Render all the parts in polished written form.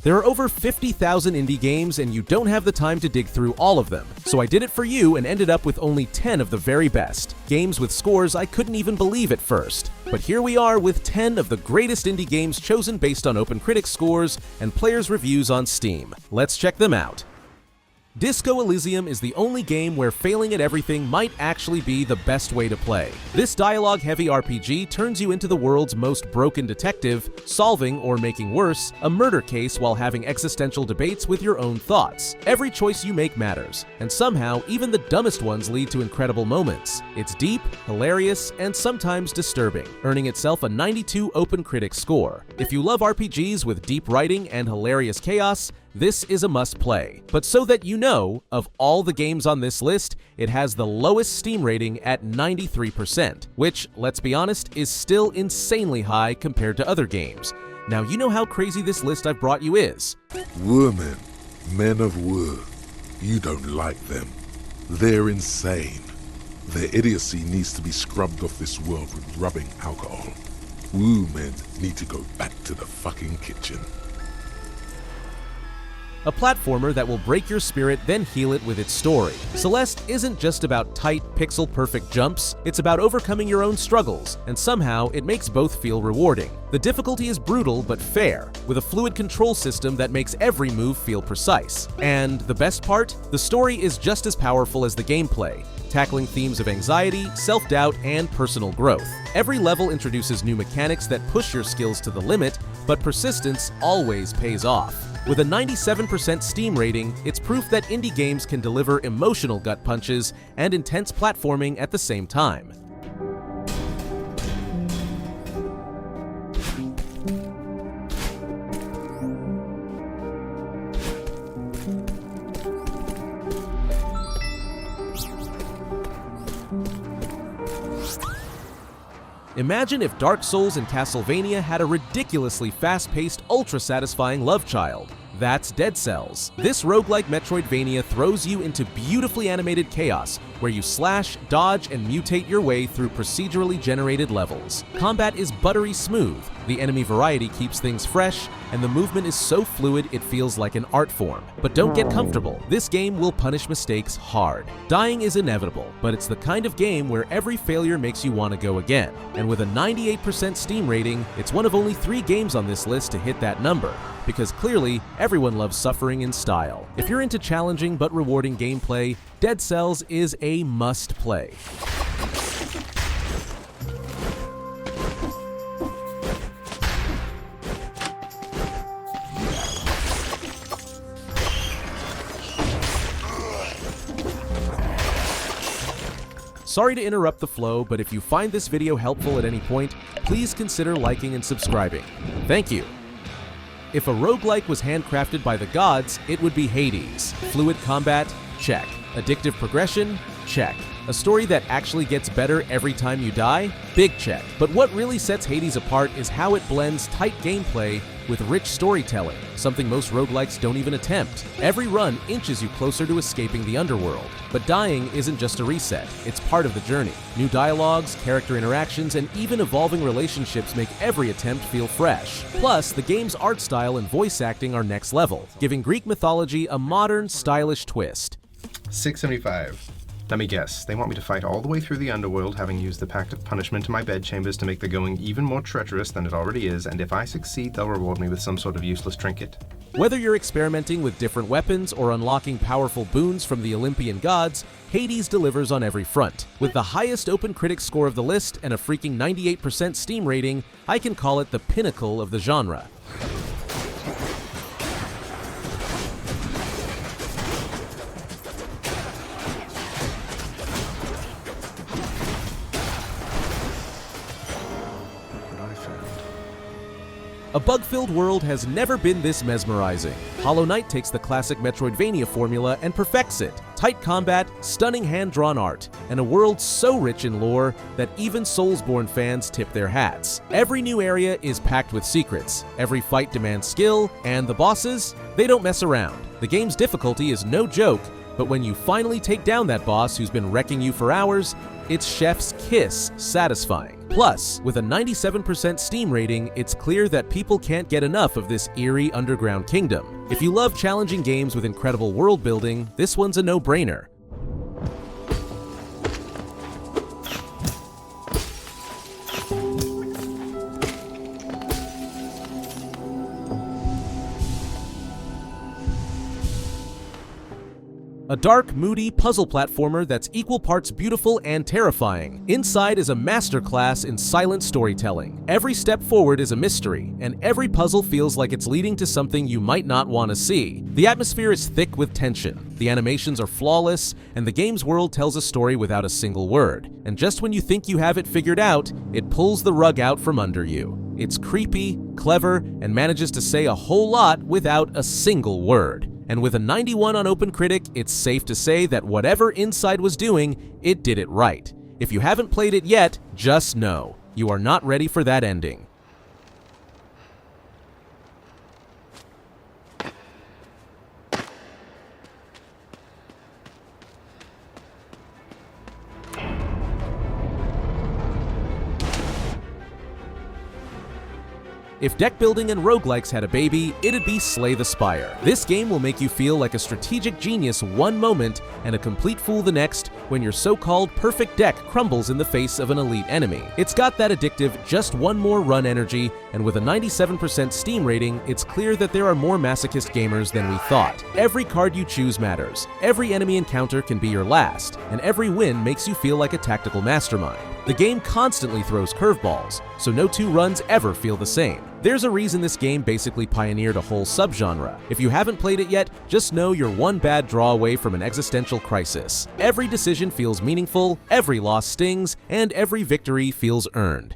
There are over 50,000 indie games and you don't have the time to dig through all of them. So I did it for you and ended up with only 10 of the very best. Games with scores I couldn't even believe at first. But here we are with 10 of the greatest indie games chosen based on OpenCritic scores and players' reviews on Steam. Let's check them out. Disco Elysium is the only game where failing at everything might actually be the best way to play. This dialogue-heavy RPG turns you into the world's most broken detective, solving, or making worse, a murder case while having existential debates with your own thoughts. Every choice you make matters, and somehow even the dumbest ones lead to incredible moments. It's deep, hilarious, and sometimes disturbing, earning itself a 92 OpenCritic score. If you love RPGs with deep writing and hilarious chaos, this is a must-play. But so that you know, of all the games on this list, it has the lowest Steam rating at 93%, which, let's be honest, is still insanely high compared to other games. Now you know how crazy this list I've brought you is. Women, men of war, you don't like them. They're insane. Their idiocy needs to be scrubbed off this world with rubbing alcohol. Woo men need to go back to the fucking kitchen. A platformer that will break your spirit then heal it with its story. Celeste isn't just about tight, pixel-perfect jumps, it's about overcoming your own struggles, and somehow it makes both feel rewarding. The difficulty is brutal but fair, with a fluid control system that makes every move feel precise. And the best part? The story is just as powerful as the gameplay, tackling themes of anxiety, self-doubt, and personal growth. Every level introduces new mechanics that push your skills to the limit, but persistence always pays off. With a 97% Steam rating, it's proof that indie games can deliver emotional gut punches and intense platforming at the same time. Imagine if Dark Souls and Castlevania had a ridiculously fast-paced, ultra-satisfying love child. That's Dead Cells. This roguelike Metroidvania throws you into beautifully animated chaos, where you slash, dodge, and mutate your way through procedurally generated levels. Combat is buttery smooth, the enemy variety keeps things fresh, and the movement is so fluid it feels like an art form. But don't get comfortable, this game will punish mistakes hard. Dying is inevitable, but it's the kind of game where every failure makes you want to go again. And with a 98% Steam rating, it's one of only 3 games on this list to hit that number, because clearly, everyone loves suffering in style. If you're into challenging but rewarding gameplay, Dead Cells is a must-play. Sorry to interrupt the flow, but if you find this video helpful at any point, please consider liking and subscribing. Thank you. If a roguelike was handcrafted by the gods, it would be Hades. Fluid combat? Check. Addictive progression? Check. A story that actually gets better every time you die? Big check. But what really sets Hades apart is how it blends tight gameplay with rich storytelling, something most roguelikes don't even attempt. Every run inches you closer to escaping the underworld. But dying isn't just a reset, it's part of the journey. New dialogues, character interactions, and even evolving relationships make every attempt feel fresh. Plus, the game's art style and voice acting are next level, giving Greek mythology a modern, stylish twist. 675. Let me guess, they want me to fight all the way through the underworld, having used the Pact of Punishment in my bedchambers to make the going even more treacherous than it already is, and if I succeed, they'll reward me with some sort of useless trinket. Whether you're experimenting with different weapons or unlocking powerful boons from the Olympian gods, Hades delivers on every front. With the highest OpenCritic score of the list and a freaking 98% Steam rating, I can call it the pinnacle of the genre. A bug-filled world has never been this mesmerizing. Hollow Knight takes the classic Metroidvania formula and perfects it. Tight combat, stunning hand-drawn art, and a world so rich in lore that even Soulsborne fans tip their hats. Every new area is packed with secrets, every fight demands skill, and the bosses, they don't mess around. The game's difficulty is no joke, But when you finally take down that boss who's been wrecking you for hours, it's chef's kiss satisfying. Plus, with a 97% Steam rating, it's clear that people can't get enough of this eerie underground kingdom. If you love challenging games with incredible world building, this one's a no-brainer. A dark, moody puzzle platformer that's equal parts beautiful and terrifying. Inside is a masterclass in silent storytelling. Every step forward is a mystery, and every puzzle feels like it's leading to something you might not want to see. The atmosphere is thick with tension, the animations are flawless, and the game's world tells a story without a single word. And just when you think you have it figured out, it pulls the rug out from under you. It's creepy, clever, and manages to say a whole lot without a single word. And with a 91 on OpenCritic, it's safe to say that whatever Inside was doing, it did it right. If you haven't played it yet, just know, you are not ready for that ending. If deck building and roguelikes had a baby, it'd be Slay the Spire. This game will make you feel like a strategic genius one moment and a complete fool the next when your so-called perfect deck crumbles in the face of an elite enemy. It's got that addictive just one more run energy, and with a 97% Steam rating, it's clear that there are more masochist gamers than we thought. Every card you choose matters, every enemy encounter can be your last, and every win makes you feel like a tactical mastermind. The game constantly throws curveballs, so no two runs ever feel the same. There's a reason this game basically pioneered a whole subgenre. If you haven't played it yet, just know you're one bad draw away from an existential crisis. Every decision feels meaningful, every loss stings, and every victory feels earned.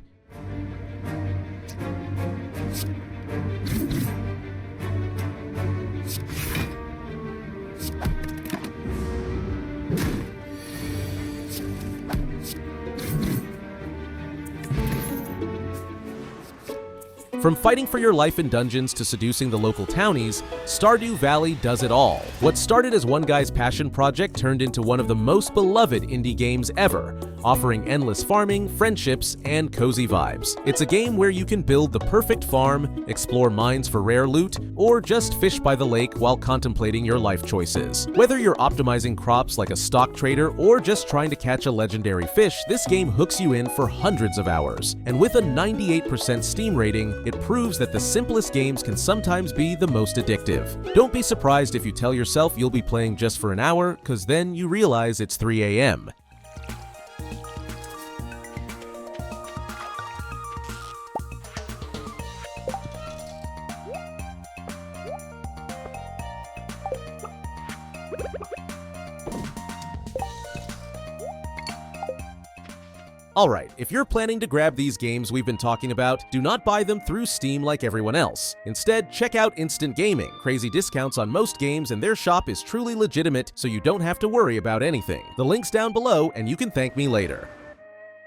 From fighting for your life in dungeons to seducing the local townies, Stardew Valley does it all. What started as one guy's passion project turned into one of the most beloved indie games ever, offering endless farming, friendships, and cozy vibes. It's a game where you can build the perfect farm, explore mines for rare loot, or just fish by the lake while contemplating your life choices. Whether you're optimizing crops like a stock trader or just trying to catch a legendary fish, this game hooks you in for hundreds of hours. And with a 98% Steam rating, it proves that the simplest games can sometimes be the most addictive. Don't be surprised if you tell yourself you'll be playing just for an hour, cause then you realize it's 3 a.m. Alright, if you're planning to grab these games we've been talking about, do not buy them through Steam like everyone else. Instead, check out Instant Gaming. Crazy discounts on most games and their shop is truly legitimate, so you don't have to worry about anything. The link's down below and you can thank me later.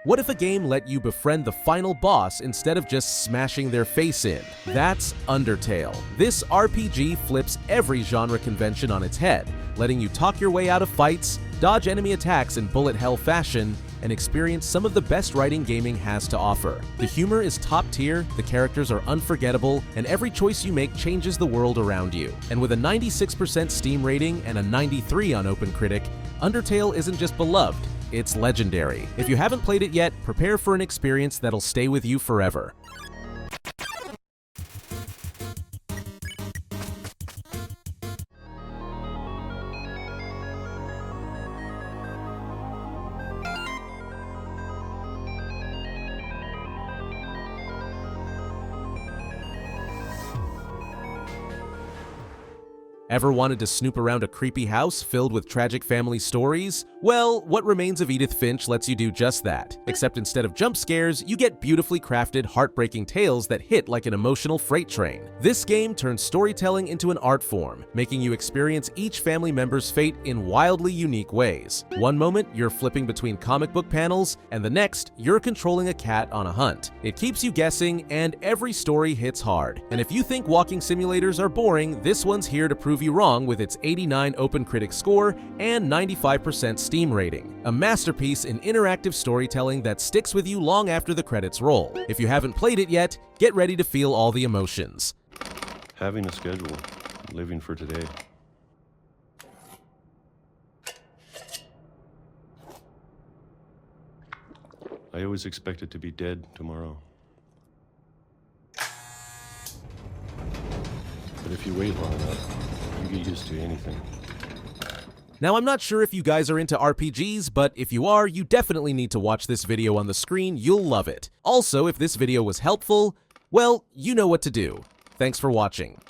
What if a game let you befriend the final boss instead of just smashing their face in? That's Undertale. This RPG flips every genre convention on its head, letting you talk your way out of fights, dodge enemy attacks in bullet hell fashion, and experience some of the best writing gaming has to offer. The humor is top tier, the characters are unforgettable, and every choice you make changes the world around you. And with a 96% Steam rating and a 93 on OpenCritic, Undertale isn't just beloved, it's legendary. If you haven't played it yet, prepare for an experience that'll stay with you forever. Ever wanted to snoop around a creepy house filled with tragic family stories? Well, What Remains of Edith Finch lets you do just that, except instead of jump scares, you get beautifully crafted, heartbreaking tales that hit like an emotional freight train. This game turns storytelling into an art form, making you experience each family member's fate in wildly unique ways. One moment, you're flipping between comic book panels, and the next, you're controlling a cat on a hunt. It keeps you guessing, and every story hits hard. And if you think walking simulators are boring, this one's here to prove you wrong with its 89 OpenCritic score and 95% Steam rating. A masterpiece in interactive storytelling that sticks with you long after the credits roll. If you haven't played it yet, get ready to feel all the emotions. Having a schedule, living for today. I always expected to be dead tomorrow. But if you wait long enough, you get used to anything. Now, I'm not sure if you guys are into RPGs, but if you are, you definitely need to watch this video on the screen. You'll love it. Also, if this video was helpful, well, you know what to do. Thanks for watching.